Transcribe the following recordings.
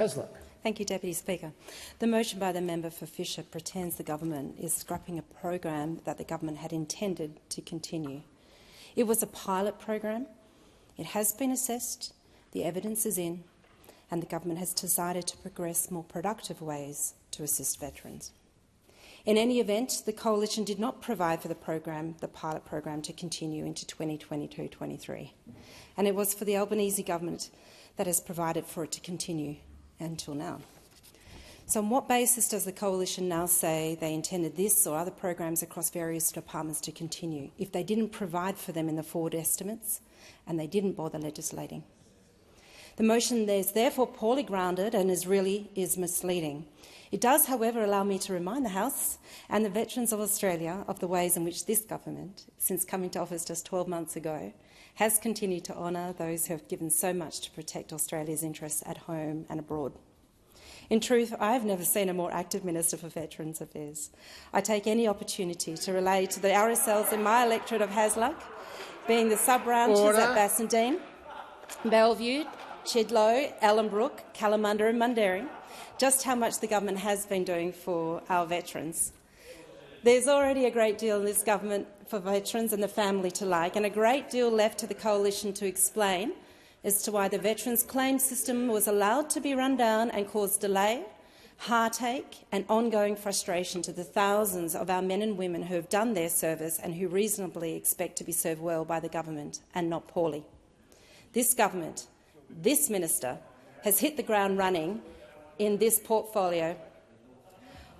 Hasluck. Thank you, Deputy Speaker. The motion by the member for Fisher pretends the government is scrapping a program that the government had intended to continue. It was a pilot program. It has been assessed, the evidence is in, and the government has decided to progress more productive ways to assist veterans. In any event, the Coalition did not provide for the pilot program, to continue into 2022-23, and it was for the Albanese government that has provided for it to continue until now. So on what basis does the Coalition now say they intended this or other programs across various departments to continue if they didn't provide for them in the forward estimates and they didn't bother legislating? The motion is therefore poorly grounded and is misleading. It does, however, allow me to remind the House and the veterans of Australia of the ways in which this government, since coming to office just 12 months ago, has continued to honour those who have given so much to protect Australia's interests at home and abroad. In truth, I have never seen a more active Minister for Veterans Affairs. I take any opportunity to relate to the RSLs in my electorate of Hasluck, being the sub-ranches at Bassendean, Bellevue, Chidlow, Ellenbrook, Kalamunda and Mundaring, just how much the government has been doing for our veterans. There's already a great deal in this government for veterans and the family to like, and a great deal left to the Coalition to explain as to why the Veterans Claims System was allowed to be run down and caused delay, heartache and ongoing frustration to the thousands of our men and women who have done their service and who reasonably expect to be served well by the government and not poorly. This government, this minister, has hit the ground running in this portfolio.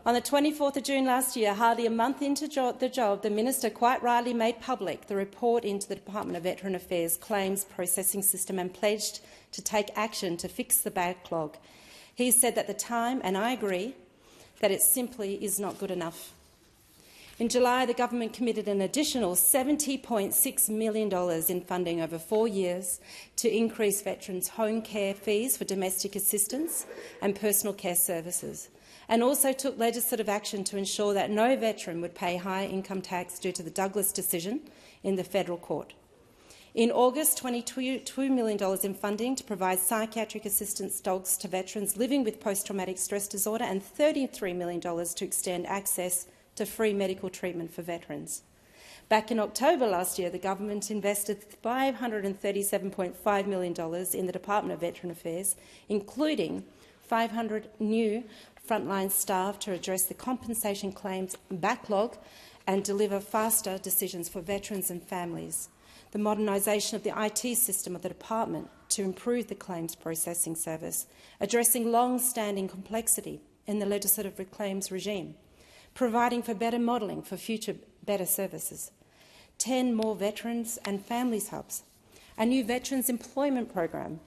On the 24th of June last year, hardly a month into the job, the minister quite rightly made public the report into the Department of Veteran Affairs Claims Processing System and pledged to take action to fix the backlog. He said at the time, and I agree, that it simply is not good enough. In July, the government committed an additional $70.6 million in funding over 4 years to increase veterans' home care fees for domestic assistance and personal care services, and also took legislative action to ensure that no veteran would pay higher income tax due to the Douglas decision in the federal court. In August, $22 million in funding to provide psychiatric assistance dogs to veterans living with post-traumatic stress disorder and $33 million to extend access to free medical treatment for veterans. Back in October last year, the government invested $537.5 million in the Department of Veteran Affairs, including 500 new frontline staff to address the compensation claims backlog and deliver faster decisions for veterans and families, the modernisation of the IT system of the department to improve the claims processing service, addressing long-standing complexity in the legislative claims regime, providing for better modelling for future better services, 10 more veterans and families hubs, a new veterans employment program,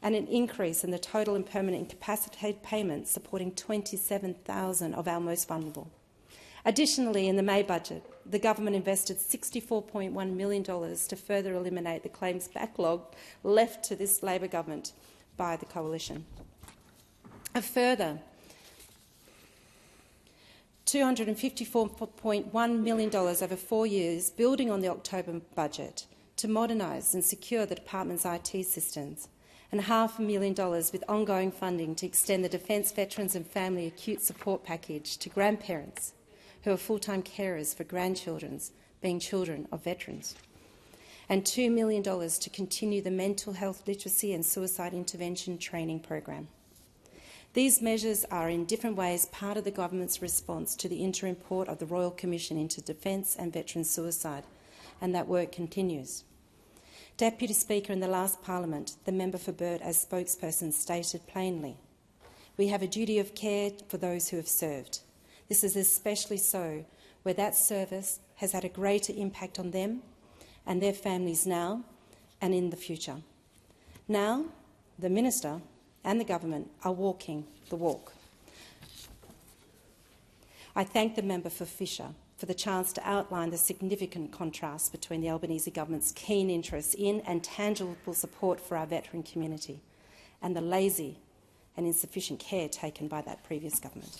and an increase in the total and permanent incapacitated payments supporting 27,000 of our most vulnerable. Additionally, in the May budget, the government invested $64.1 million to further eliminate the claims backlog left to this Labor government by the Coalition. A further $254.1 million over 4 years, building on the October budget, to modernise and secure the department's IT systems, and $500,000 with ongoing funding to extend the Defence Veterans and Family Acute Support Package to grandparents who are full-time carers for grandchildren being children of veterans, and $2 million to continue the mental health literacy and suicide intervention training program. These measures are in different ways part of the government's response to the interim report of the Royal Commission into Defence and Veteran Suicide, and that work continues. Deputy Speaker, in the last Parliament, the member for Burt, as spokesperson, stated plainly, we have a duty of care for those who have served. This is especially so where that service has had a greater impact on them and their families now and in the future. Now, the Minister and the government are walking the walk. I thank the member for Fisher for the chance to outline the significant contrast between the Albanese government's keen interest in and tangible support for our veteran community and the lazy and insufficient care taken by that previous government.